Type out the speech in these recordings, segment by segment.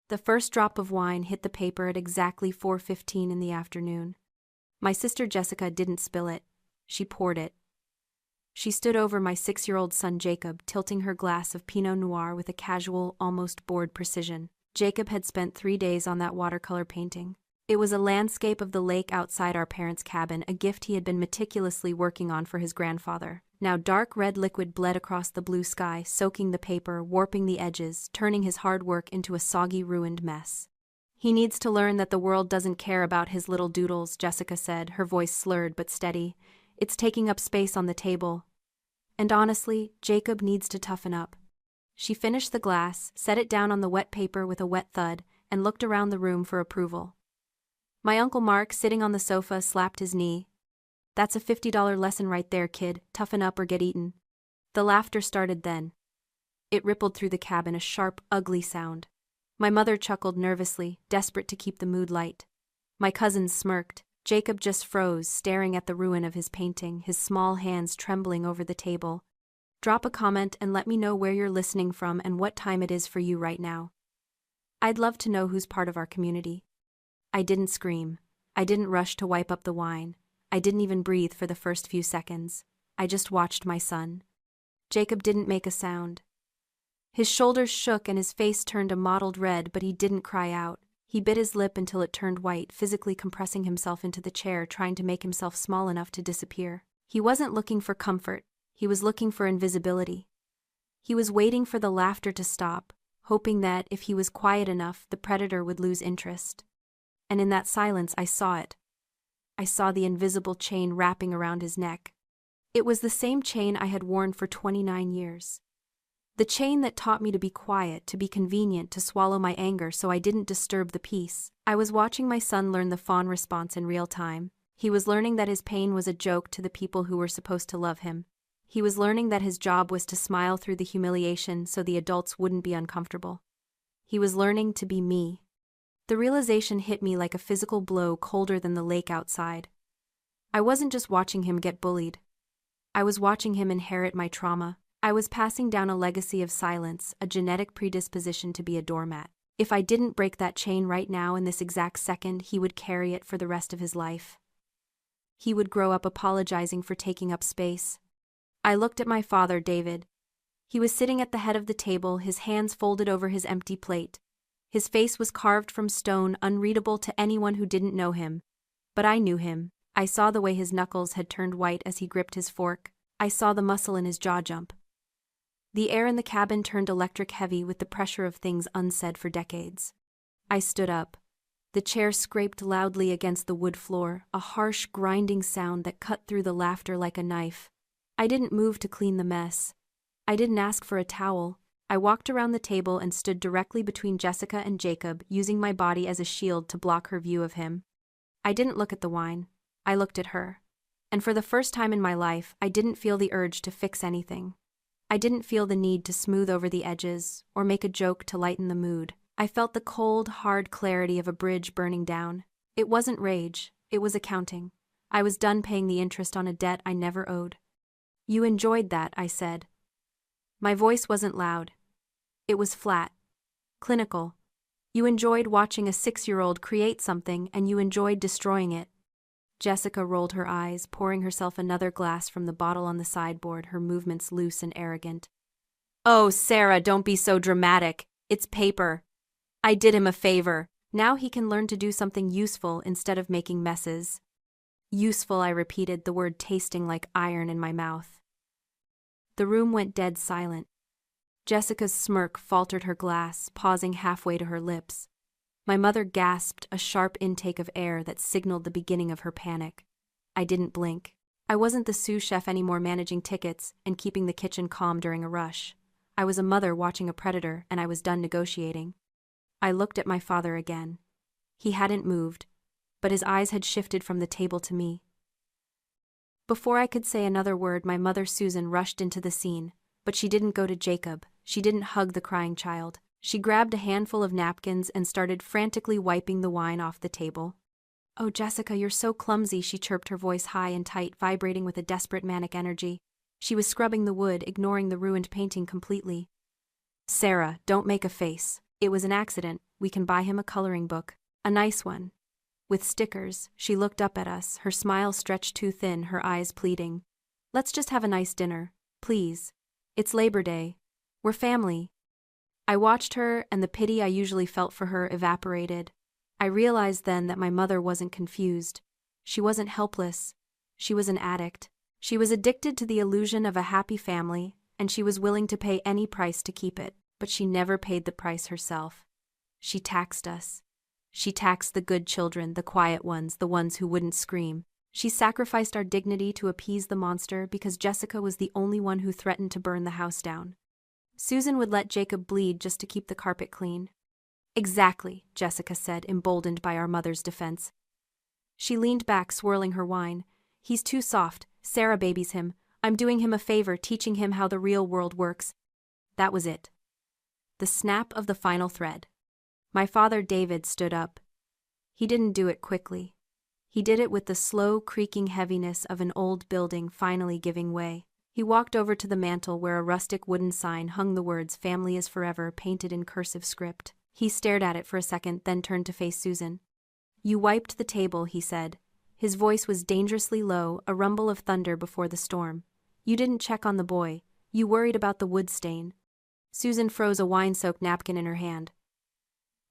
The first drop of wine hit the paper at exactly 4:15 in the afternoon. My sister Jessica didn't spill it. She poured it. She stood over my 6-year-old son Jacob, tilting her glass of Pinot Noir with a casual, almost bored precision. Jacob had spent 3 days on that watercolor painting. It was a landscape of the lake outside our parents' cabin, a gift he had been meticulously working on for his grandfather. Now dark red liquid bled across the blue sky, soaking the paper, warping the edges, turning his hard work into a soggy, ruined mess. "He needs to learn that the world doesn't care about his little doodles," Jessica said, her voice slurred but steady. "It's taking up space on the table. And honestly, Jacob needs to toughen up." She finished the glass, set it down on the wet paper with a wet thud, and looked around the room for approval. My Uncle Mark, sitting on the sofa, slapped his knee. "That's a $50 lesson right there, kid. Toughen up or get eaten." The laughter started then. It rippled through the cabin, a sharp, ugly sound. My mother chuckled nervously, desperate to keep the mood light. My cousins smirked. Jacob just froze, staring at the ruin of his painting, his small hands trembling over the table. "Drop a comment and let me know where you're listening from and what time it is for you right now. I'd love to know who's part of our community." I didn't scream. I didn't rush to wipe up the wine. I didn't even breathe for the first few seconds. I just watched my son. Jacob didn't make a sound. His shoulders shook and his face turned a mottled red, but he didn't cry out. He bit his lip until it turned white, physically compressing himself into the chair, trying to make himself small enough to disappear. He wasn't looking for comfort. He was looking for invisibility. He was waiting for the laughter to stop, hoping that, if he was quiet enough, the predator would lose interest. And in that silence I saw it. I saw the invisible chain wrapping around his neck. It was the same chain I had worn for 29 years. The chain that taught me to be quiet, to be convenient, to swallow my anger so I didn't disturb the peace. I was watching my son learn the fawn response in real time. He was learning that his pain was a joke to the people who were supposed to love him. He was learning that his job was to smile through the humiliation so the adults wouldn't be uncomfortable. He was learning to be me. The realization hit me like a physical blow, colder than the lake outside. I wasn't just watching him get bullied. I was watching him inherit my trauma. I was passing down a legacy of silence, a genetic predisposition to be a doormat. If I didn't break that chain right now in this exact second, he would carry it for the rest of his life. He would grow up apologizing for taking up space. I looked at my father, David. He was sitting at the head of the table, his hands folded over his empty plate. His face was carved from stone, unreadable to anyone who didn't know him. But I knew him. I saw the way his knuckles had turned white as he gripped his fork. I saw the muscle in his jaw jump. The air in the cabin turned electric heavy with the pressure of things unsaid for decades. I stood up. The chair scraped loudly against the wood floor, a harsh, grinding sound that cut through the laughter like a knife. I didn't move to clean the mess. I didn't ask for a towel. I walked around the table and stood directly between Jessica and Jacob, using my body as a shield to block her view of him. I didn't look at the wine. I looked at her. And for the first time in my life, I didn't feel the urge to fix anything. I didn't feel the need to smooth over the edges or make a joke to lighten the mood. I felt the cold, hard clarity of a bridge burning down. It wasn't rage, it was accounting. I was done paying the interest on a debt I never owed. "You enjoyed that," I said. My voice wasn't loud. It was flat. Clinical. You enjoyed watching a 6-year-old create something, and you enjoyed destroying it. Jessica rolled her eyes, pouring herself another glass from the bottle on the sideboard, her movements loose and arrogant. "Oh, Sarah, don't be so dramatic. It's paper. I did him a favor. Now he can learn to do something useful instead of making messes." Useful, I repeated, the word tasting like iron in my mouth. The room went dead silent. Jessica's smirk faltered her glass, pausing halfway to her lips. My mother gasped, a sharp intake of air that signaled the beginning of her panic. I didn't blink. I wasn't the sous chef anymore, managing tickets and keeping the kitchen calm during a rush. I was a mother watching a predator, and I was done negotiating. I looked at my father again. He hadn't moved, but his eyes had shifted from the table to me. Before I could say another word, my mother Susan rushed into the scene, but she didn't go to Jacob. She didn't hug the crying child. She grabbed a handful of napkins and started frantically wiping the wine off the table. "Oh, Jessica, you're so clumsy," she chirped, her voice high and tight, vibrating with a desperate manic energy. She was scrubbing the wood, ignoring the ruined painting completely. "Sarah, don't make a face. It was an accident. we can buy him a coloring book. A nice one. With stickers. She looked up at us, her smile stretched too thin, her eyes pleading. Let's just have a nice dinner, please. It's Labor Day. We're family. I watched her, and the pity I usually felt for her evaporated. I realized then that my mother wasn't confused. She wasn't helpless. She was an addict. She was addicted to the illusion of a happy family, and she was willing to pay any price to keep it, but she never paid the price herself. She taxed us. She taxed the good children, the quiet ones, the ones who wouldn't scream. She sacrificed our dignity to appease the monster because Jessica was the only one who threatened to burn the house down. Susan would let Jacob bleed just to keep the carpet clean. Exactly, Jessica said, emboldened by our mother's defense. She leaned back, swirling her wine. He's too soft. Sarah babies him. I'm doing him a favor, teaching him how the real world works. That was it. The snap of the final thread. My father, David, stood up. He didn't do it quickly. He did it with the slow, creaking heaviness of an old building finally giving way. He walked over to the mantel where a rustic wooden sign hung the words "Family is Forever" painted in cursive script. He stared at it for a second, then turned to face Susan. You wiped the table, he said. His voice was dangerously low, a rumble of thunder before the storm. You didn't check on the boy. You worried about the wood stain. Susan froze a wine-soaked napkin in her hand.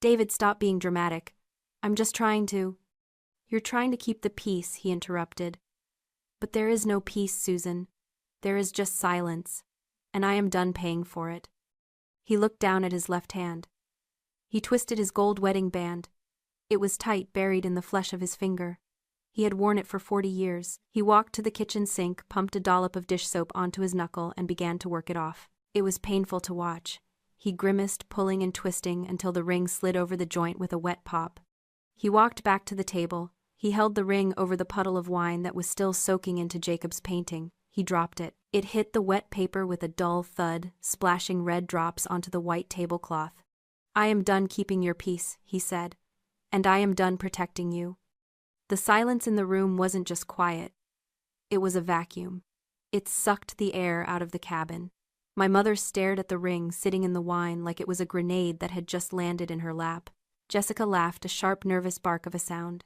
David, stop being dramatic. I'm just trying to... You're trying to keep the peace, he interrupted. But there is no peace, Susan. There is just silence. And I am done paying for it. He looked down at his left hand. He twisted his gold wedding band. It was tight, buried in the flesh of his finger. He had worn it for 40 years. He walked to the kitchen sink, pumped a dollop of dish soap onto his knuckle, and began to work it off. It was painful to watch. He grimaced, pulling and twisting until the ring slid over the joint with a wet pop. He walked back to the table. He held the ring over the puddle of wine that was still soaking into Jacob's painting. He dropped it. It hit the wet paper with a dull thud, splashing red drops onto the white tablecloth. I am done keeping your peace, he said. And I am done protecting you. The silence in the room wasn't just quiet. It was a vacuum. It sucked the air out of the cabin. My mother stared at the ring sitting in the wine like it was a grenade that had just landed in her lap. Jessica laughed, a sharp, nervous bark of a sound.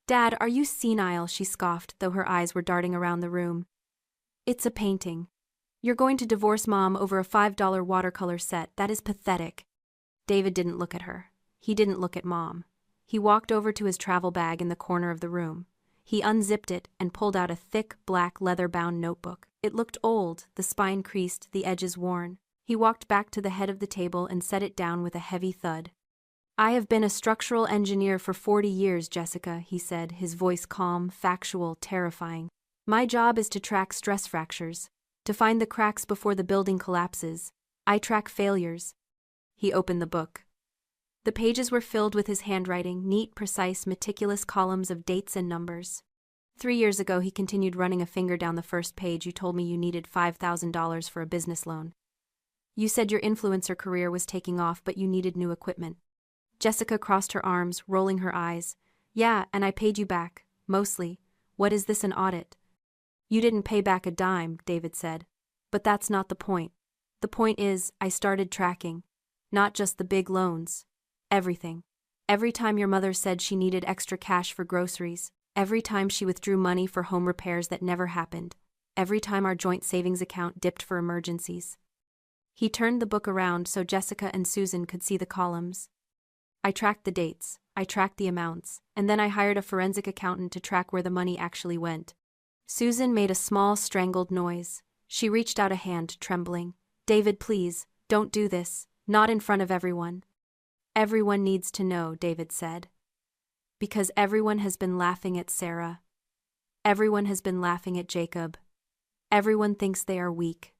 Dad, are you senile? She scoffed, though her eyes were darting around the room. It's a painting. You're going to divorce Mom over a $5 watercolor set. That is pathetic. David didn't look at her. He didn't look at Mom. He walked over to his travel bag in the corner of the room. He unzipped it and pulled out a thick, black, leather-bound notebook. It looked old, the spine creased, the edges worn. He walked back to the head of the table and set it down with a heavy thud. I have been a structural engineer for 40 years, Jessica, he said, his voice calm, factual, terrifying. My job is to track stress fractures, to find the cracks before the building collapses. I track failures. He opened the book. The pages were filled with his handwriting, neat, precise, meticulous columns of dates and numbers. 3 years ago, he continued, running a finger down the first page, you told me you needed $5,000 for a business loan. You said your influencer career was taking off, but you needed new equipment. Jessica crossed her arms, rolling her eyes. Yeah, and I paid you back, mostly. What is this, an audit? You didn't pay back a dime, David said. But that's not the point. The point is, I started tracking. Not just the big loans. Everything. Every time your mother said she needed extra cash for groceries. Every time she withdrew money for home repairs that never happened. Every time our joint savings account dipped for emergencies. He turned the book around so Jessica and Susan could see the columns. I tracked the dates, I tracked the amounts, and then I hired a forensic accountant to track where the money actually went. Susan made a small, strangled noise. She reached out a hand, trembling. David, please, don't do this. Not in front of everyone. Everyone needs to know, David said. Because everyone has been laughing at Sarah. Everyone has been laughing at Jacob. Everyone thinks they are weak.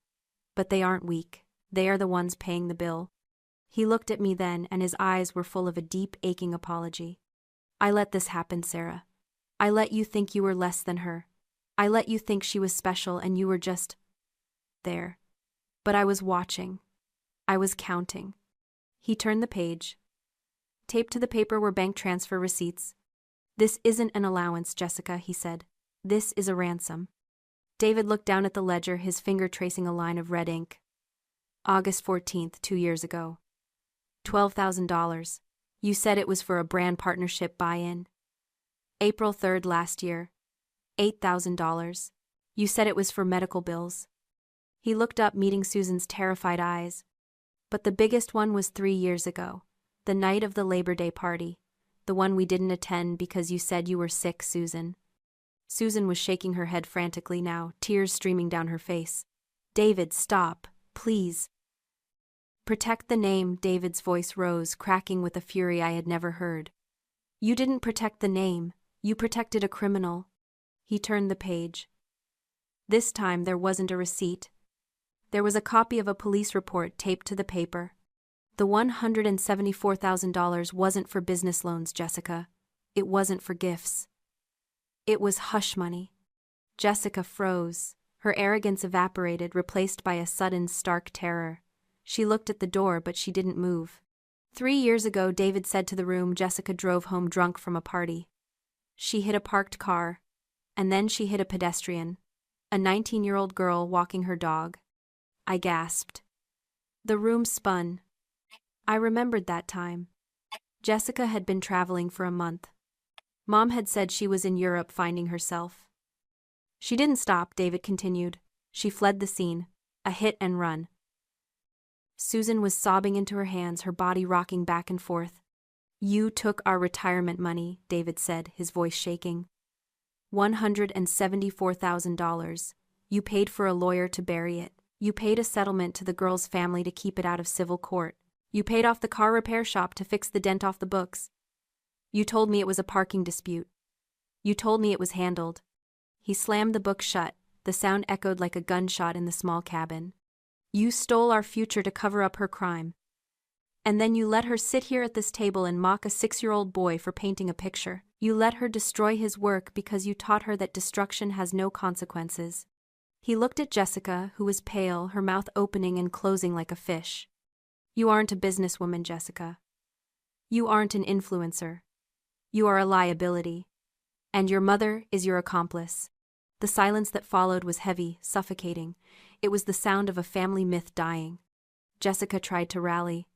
But they aren't weak. They are the ones paying the bill. He looked at me then, and his eyes were full of a deep, aching apology. I let this happen, Sarah. I let you think you were less than her. I let you think she was special and you were just... there. But I was watching. I was counting. He turned the page. Taped to the paper were bank transfer receipts. This isn't an allowance, Jessica, he said. This is a ransom. David looked down at the ledger, his finger tracing a line of red ink. August 14th, 2 years ago. $12,000. You said it was for a brand partnership buy-in. April 3rd last year. $8,000. You said it was for medical bills. He looked up, meeting Susan's terrified eyes. But the biggest one was 3 years ago. The night of the Labor Day party. The one we didn't attend because you said you were sick, Susan. Susan was shaking her head frantically now, tears streaming down her face. David, stop, please. Protect the name, David's voice rose, cracking with a fury I had never heard. You didn't protect the name, you protected a criminal. He turned the page. This time there wasn't a receipt. There was a copy of a police report taped to the paper. The $174,000 wasn't for business loans, Jessica. It wasn't for gifts. It was hush money. Jessica froze. Her arrogance evaporated, replaced by a sudden, stark terror. She looked at the door, but she didn't move. 3 years ago, David said to the room, Jessica drove home drunk from a party. She hit a parked car, and then she hit a pedestrian, a 19-year-old girl walking her dog. I gasped. The room spun. I remembered that time. Jessica had been traveling for a month. Mom had said she was in Europe finding herself. She didn't stop, David continued. She fled the scene, a hit and run. Susan was sobbing into her hands, her body rocking back and forth. You took our retirement money, David said, his voice shaking. $174,000. You paid for a lawyer to bury it. You paid a settlement to the girl's family to keep it out of civil court. You paid off the car repair shop to fix the dent off the books. You told me it was a parking dispute. You told me it was handled. He slammed the book shut. The sound echoed like a gunshot in the small cabin. You stole our future to cover up her crime. And then you let her sit here at this table and mock a 6-year-old boy for painting a picture. You let her destroy his work because you taught her that destruction has no consequences. He looked at Jessica, who was pale, her mouth opening and closing like a fish. You aren't a businesswoman, Jessica. You aren't an influencer. You are a liability. And your mother is your accomplice. The silence that followed was heavy, suffocating. It was the sound of a family myth dying. Jessica tried to rally.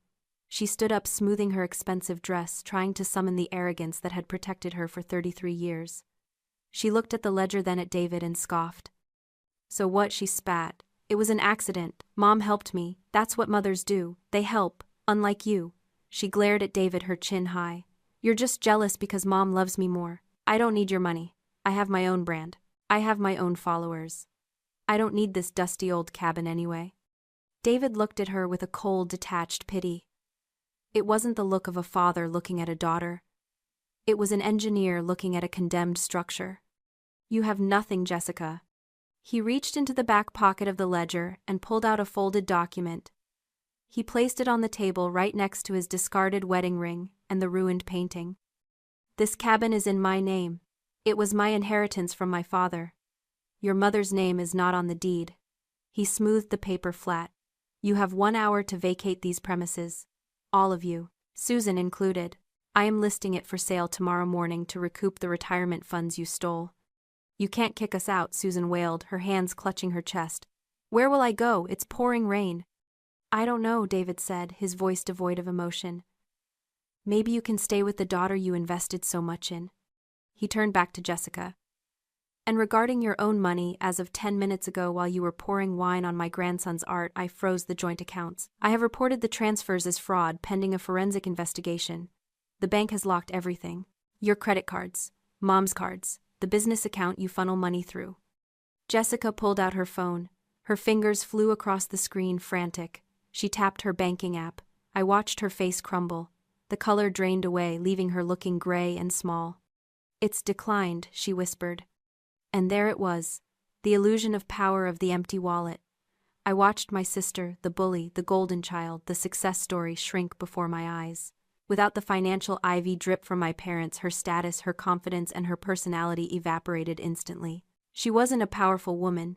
She stood up, smoothing her expensive dress, trying to summon the arrogance that had protected her for 33 years. She looked at the ledger, then at David, and scoffed. So what? She spat. It was an accident. Mom helped me. That's what mothers do. They help, unlike you. She glared at David, her chin high. You're just jealous because Mom loves me more. I don't need your money. I have my own brand. I have my own followers. I don't need this dusty old cabin anyway. David looked at her with a cold, detached pity. It wasn't the look of a father looking at a daughter. It was an engineer looking at a condemned structure. You have nothing, Jessica. He reached into the back pocket of the ledger and pulled out a folded document. He placed it on the table right next to his discarded wedding ring and the ruined painting. This cabin is in my name. It was my inheritance from my father. Your mother's name is not on the deed. He smoothed the paper flat. You have 1 hour to vacate these premises. All of you, Susan included. I am listing it for sale tomorrow morning to recoup the retirement funds you stole. You can't kick us out, Susan wailed, her hands clutching her chest. Where will I go? It's pouring rain. I don't know, David said, his voice devoid of emotion. Maybe you can stay with the daughter you invested so much in. He turned back to Jessica. And regarding your own money, as of 10 minutes ago while you were pouring wine on my grandson's art, I froze the joint accounts. I have reported the transfers as fraud pending a forensic investigation. The bank has locked everything. Your credit cards, Mom's cards, the business account you funnel money through. Jessica pulled out her phone. Her fingers flew across the screen, frantic. She tapped her banking app. I watched her face crumble. The color drained away, leaving her looking gray and small. It's declined, she whispered. And there it was, the illusion of power of the empty wallet. I watched my sister, the bully, the golden child, the success story shrink before my eyes. Without the financial ivy drip from my parents, her status, her confidence, and her personality evaporated instantly. She wasn't a powerful woman.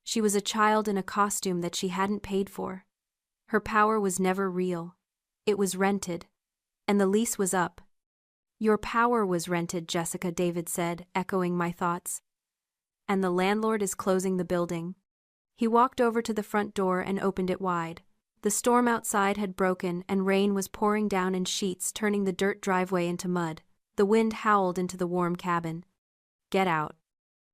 She was a child in a costume that she hadn't paid for. Her power was never real. It was rented. And the lease was up. Your power was rented, Jessica, David said, echoing my thoughts. And the landlord is closing the building. He walked over to the front door and opened it wide. The storm outside had broken and rain was pouring down in sheets, turning the dirt driveway into mud. The wind howled into the warm cabin. "Get out."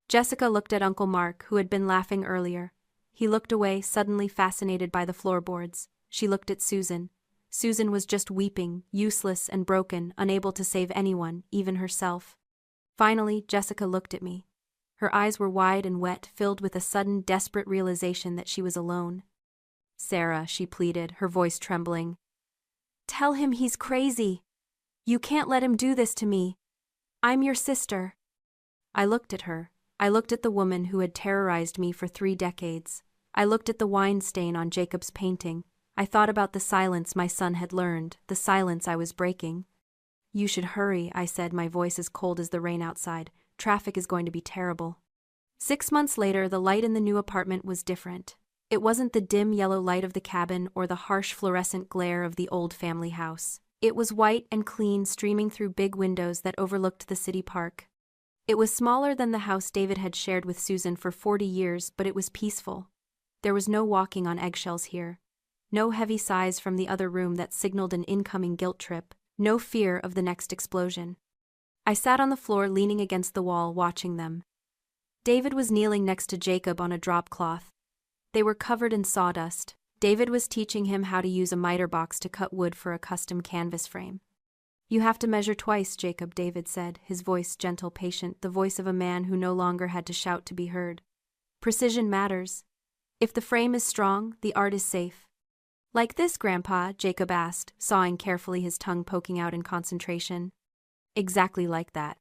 Jessica looked at Uncle Mark, who had been laughing earlier. He looked away, suddenly fascinated by the floorboards. She looked at Susan. Susan was just weeping, useless and broken, unable to save anyone, even herself. Finally, Jessica looked at me. Her eyes were wide and wet, filled with a sudden, desperate realization that she was alone. "Sarah," she pleaded, her voice trembling. "Tell him he's crazy. You can't let him do this to me. I'm your sister." I looked at her. I looked at the woman who had terrorized me for 3 decades. I looked at the wine stain on Jacob's painting. I thought about the silence my son had learned, the silence I was breaking. "You should hurry," I said, my voice as cold as the rain outside. "Traffic is going to be terrible." 6 months later, the light in the new apartment was different. It wasn't the dim yellow light of the cabin or the harsh fluorescent glare of the old family house. It was white and clean, streaming through big windows that overlooked the city park. It was smaller than the house David had shared with Susan for 40 years, but it was peaceful. There was no walking on eggshells here. No heavy sighs from the other room that signaled an incoming guilt trip. No fear of the next explosion. I sat on the floor leaning against the wall, watching them. David was kneeling next to Jacob on a drop cloth. They were covered in sawdust. David was teaching him how to use a miter box to cut wood for a custom canvas frame. "You have to measure twice, Jacob," David said, his voice gentle, patient, the voice of a man who no longer had to shout to be heard. "Precision matters. If the frame is strong, the art is safe." "Like this, Grandpa?" Jacob asked, sawing carefully, his tongue poking out in concentration. "Exactly like that."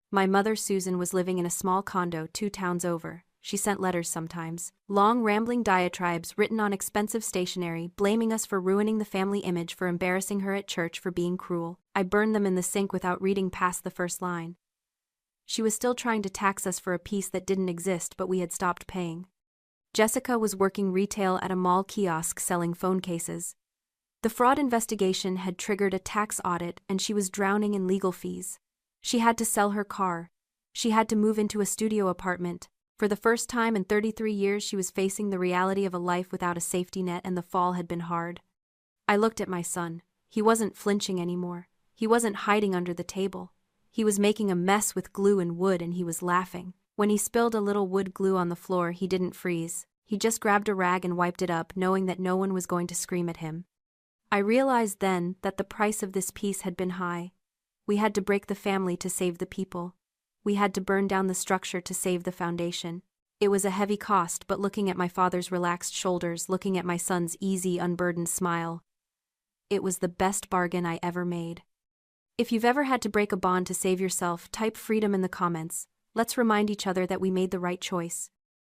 My mother, Susan, was living in a small condo 2 towns over. She sent letters sometimes, long rambling diatribes written on expensive stationery, blaming us for ruining the family image, for embarrassing her at church, for being cruel. I burned them in the sink without reading past the first line. She was still trying to tax us for a piece that didn't exist, but we had stopped paying. Jessica was working retail at a mall kiosk selling phone cases. The fraud investigation had triggered a tax audit and she was drowning in legal fees. She had to sell her car. She had to move into a studio apartment. For the first time in 33 years, she was facing the reality of a life without a safety net, and the fall had been hard. I looked at my son. He wasn't flinching anymore. He wasn't hiding under the table. He was making a mess with glue and wood, and he was laughing. When he spilled a little wood glue on the floor, he didn't freeze. He just grabbed a rag and wiped it up, knowing that no one was going to scream at him. I realized then that the price of this peace had been high. We had to break the family to save the people. We had to burn down the structure to save the foundation. It was a heavy cost, but looking at my father's relaxed shoulders, looking at my son's easy, unburdened smile, it was the best bargain I ever made. If you've ever had to break a bond to save yourself, type freedom in the comments. Let's remind each other that we made the right choice.